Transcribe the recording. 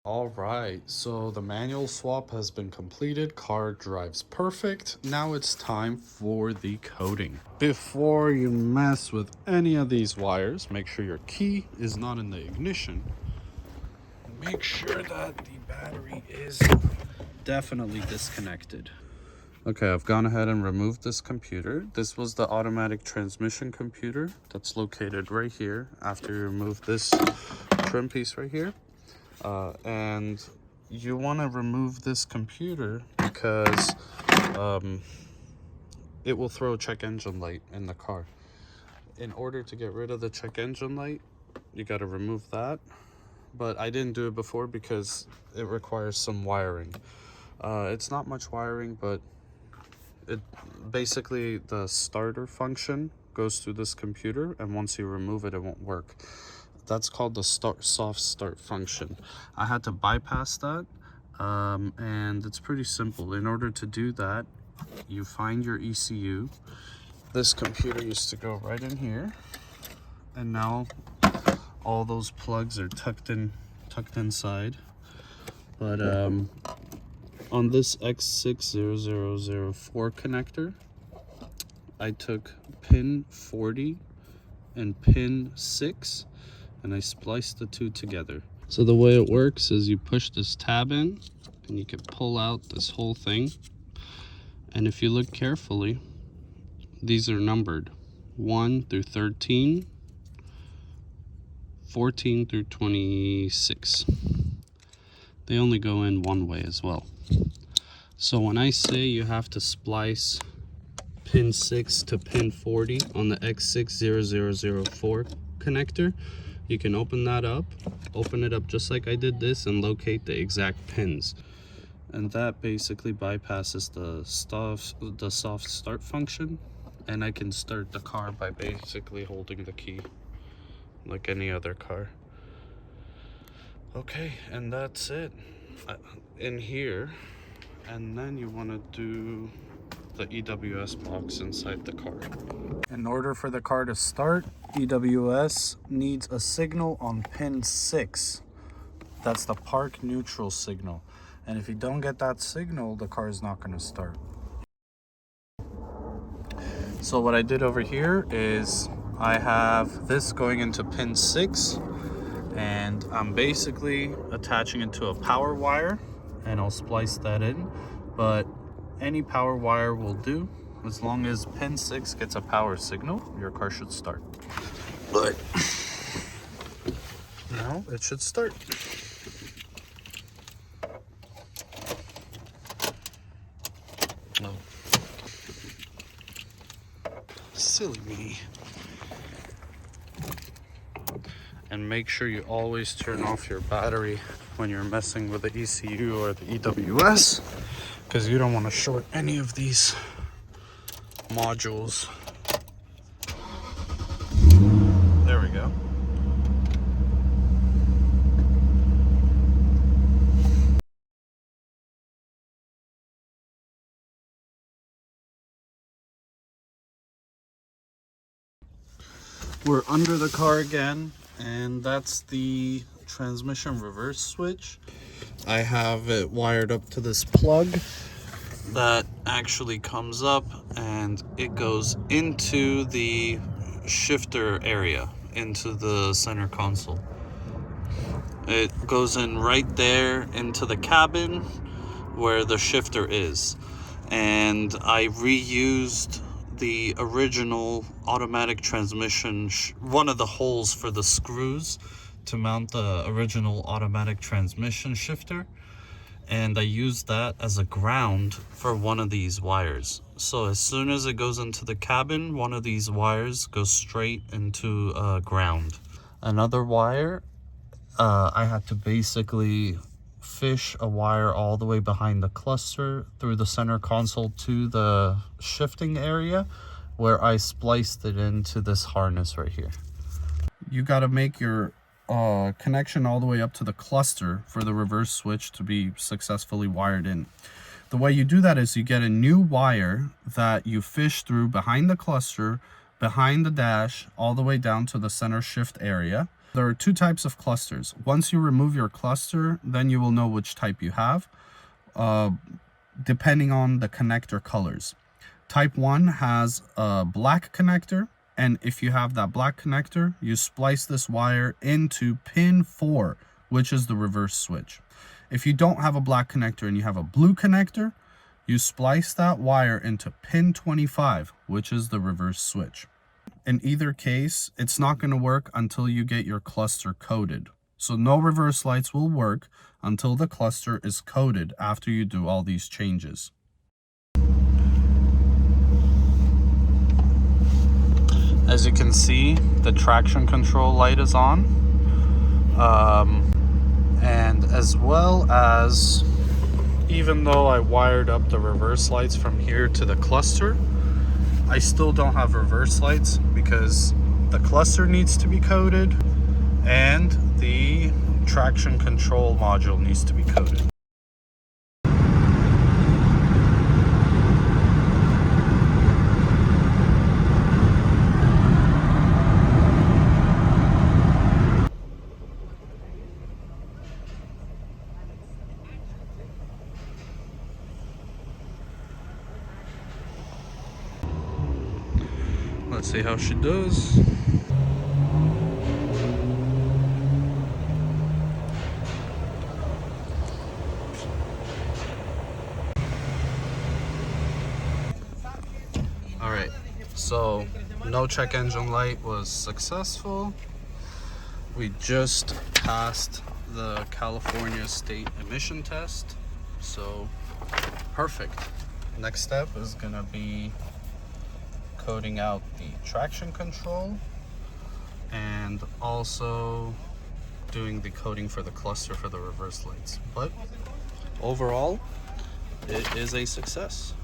All right, so the manual swap has been completed. Car drives perfect. Now it's time for the coating. Before you mess with any of these wires, make sure your key is not in the ignition. Make sure that the battery is definitely disconnected. Okay, I've gone ahead and removed this computer. This was the automatic transmission computer that's located right here after you remove this trim piece right here. And you want to remove this computer because it will throw a check engine light in the car. In order to get rid of the check engine light, you got to remove that. But I didn't do it before because it requires some wiring. It's not much wiring, but it basically, the starter function goes through this computer, and once you remove it, it won't work. That's called the soft start function. I had to bypass that, and it's pretty simple. In order to do that, you find your ECU. This computer used to go right in here, and now all those plugs are tucked inside. But on this X60004 connector, I took pin 40 and pin 6 and I spliced the two together. So the way it works is you push this tab in and you can pull out this whole thing. And if you look carefully, these are numbered 1 through 13, 14 through 26. They only go in one way as well. So when I say you have to splice pin 6 to pin 40 on the X60004 connector, you can open that up, open it up just like I did this, and locate the exact pins. And that basically bypasses the soft start function, and I can start the car by basically holding the key like any other car. Okay, and that's it in here. And then you want to do the EWS box inside the car. In order for the car to start, EWS needs a signal on pin 6. That's the park neutral signal. And if you don't get that signal, the car is not going to start. So what I did over here is I have this going into pin 6, and I'm basically attaching it to a power wire, and I'll splice that in. But any power wire will do. As long as pin 6 gets a power signal, your car should start. But now it should start. Oh. Silly me. And make sure you always turn off your battery when you're messing with the ECU or the EWS, because you don't want to short any of these modules. There we go. We're under the car again, and that's the transmission reverse switch. I have it wired up to this plug that actually comes up, and it goes into the shifter area, into the center console. It goes in right there into the cabin where the shifter is. And I reused the original automatic transmission, one of the holes for the screws to mount the original automatic transmission shifter, and I used that as a ground for one of these wires. So as soon as it goes into the cabin, one of these wires goes straight into ground. Another wire, I had to basically fish a wire all the way behind the cluster through the center console to the shifting area, where I spliced it into this harness right here. You got to make your connection all the way up to the cluster for the reverse switch to be successfully wired in. The way you do that is you get a new wire that you fish through behind the cluster, behind the dash, all the way down to the center shift area. There are two types of clusters. Once you remove your cluster, then you will know which type you have, depending on the connector colors. Type 1 has a black connector, and if you have that black connector, you splice this wire into pin 4, which is the reverse switch. If you don't have a black connector and you have a blue connector, you splice that wire into pin 25, which is the reverse switch. In either case, it's not going to work until you get your cluster coded. So no reverse lights will work until the cluster is coded after you do all these changes. As you can see, the traction control light is on. And as well as, even though I wired up the reverse lights from here to the cluster, I still don't have reverse lights because the cluster needs to be coded and the traction control module needs to be coded. Let's see how she does. Alright, so no check engine light was successful. We just passed the California state emission test, so perfect. Next step is gonna be coding out the traction control and also doing the coding for the cluster for the reverse lights. But overall, it is a success.